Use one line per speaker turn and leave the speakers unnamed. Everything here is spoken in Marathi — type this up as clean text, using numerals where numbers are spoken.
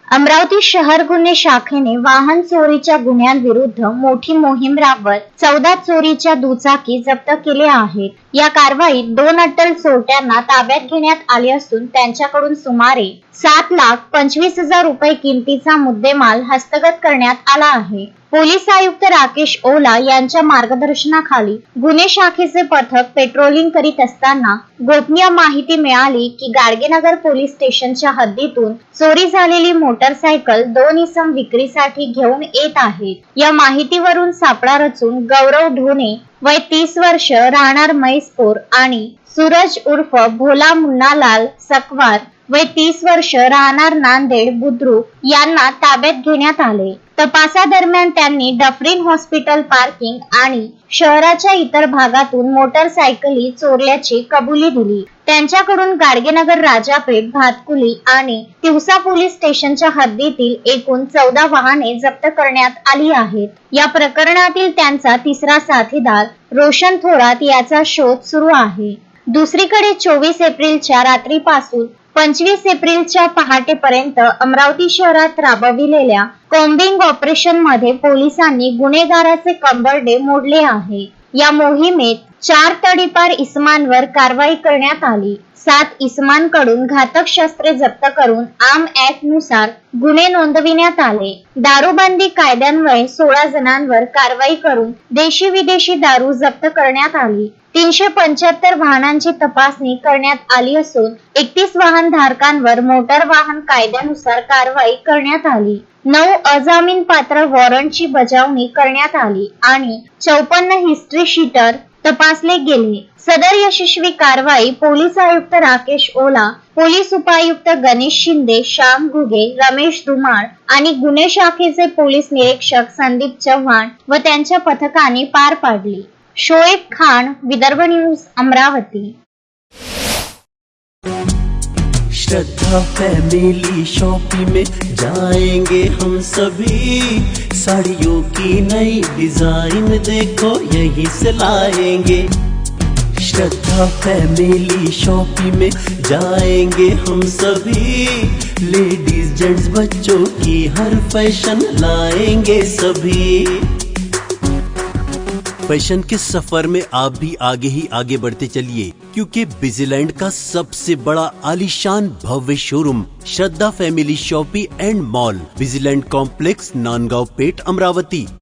अमरावती शहर गुन्हे शाखेने वाहन चोरीच्या गुन्ह्यांविरुद्ध मोठी मोहीम राबवत 14 चोरीच्या दुचाकी जप्त केल्या आहेत। या कारवाईत 2 अट्टल चोरट्यांना ताब्यात घेण्यात आले असून त्यांच्याकडून सुमारे 7,25,000 रुपये किमतीचा मुद्देमाल हस्तगत करण्यात आला आहे। पोलीस आयुक्त राकेश ओला यांच्या मार्गदर्शनाखाली गुन्हे शाखेचे पथक पेट्रोलिंग करीत असताना गोपनीय माहिती मिळाली की गाडगेनगर पोलीस स्टेशनच्या हद्दीतून चोरी झालेली मोटरसायकल 2 इसम विक्रीसाठी घेऊन येत आहेत। या माहितीवरून सापळा रचून गौरव ढोणे वय 30 वर्ष राहणार म्हैसपूर आणि सूरज उर्फ भोला मुन्नालाल सकवार वय 30 वर्ष राहणार नांदेड बुद्रुक यांना ताब्यात घेण्यात आले। तपासादरम्यान त्यांनी डफरीन हॉस्पिटल पार्किंग आणि शहराच्या इतर भागातून मोटरसायकली चोरल्याची कबुली दिली। त्यांच्याकडून गाडगेनगर राजापेठ भातकुली आणि तिवसा पोलीस स्टेशनच्या हद्दीतील एकूण 14 वाहने जप्त करण्यात आली आहेत। या प्रकरणातील त्यांचा तिसरा साथीदार रोशन थोरात याचा शोध सुरू आहे। दुसरीकडे 24 एप्रिलच्या रात्रीपासून 25 एप्रिलच्या पहाटेपर्यंत अमरावती शहरात राबविलेल्या कॉम्बिंग ऑपरेशन मध्ये पोलिसांनी गुन्हेगाराचे कंबरडे मोडले आहे। या मोहिमेत 4 तडीपार इसमांवर कारवाई करण्यात आली। 7 इसमांकडून घातक शस्त्रे जप्त करून आर्म ऍक्ट नुसार गुन्हे नोंदविण्यात आले। दारूबंदी कायद्यान्वये 16 जणांवर कारवाई करून देशी विदेशी दारू जप्त करण्यात आली। 375 वाहनांची तपासणी करण्यात आली असून 31 वाहन धारकांवर मोटार वाहन कायद्यानुसार कारवाई करण्यात आली। 9 अजामीन पात्र वॉरंटची बजावणी करण्यात आली आणि 54 हिस्ट्री शीटर तपासले गेले। सदर यशस्वी कारवाई पोलीस आयुक्त राकेश ओला, पोलीस उपायुक्त गणेश शिंदे, श्याम घुगे, रमेश धुमाळ आणि गुन्हे शाखेचे पोलीस निरीक्षक संदीप चव्हाण व त्यांच्या पथकाने पार पाडली। शोएब खान, विदर्भ न्यूज, अमरावती।
श्रद्धा फैमिली शॉपिंग में जाएंगे हम सभी, साड़ियों की नई डिजाइन देखो यहीं से लाएंगे। श्रद्धा फैमिली शॉपिंग में जाएंगे हम सभी, लेडीज जेंट्स बच्चों की हर फैशन लाएंगे सभी। फैशन के सफर में आप भी आगे ही आगे बढ़ते चलिए, क्योंकि बिजीलैंड का सबसे बड़ा आलीशान भव्य showroom Shraddha family shopping and mall, Bijiland complex, Nandgaon Peth, Amravati.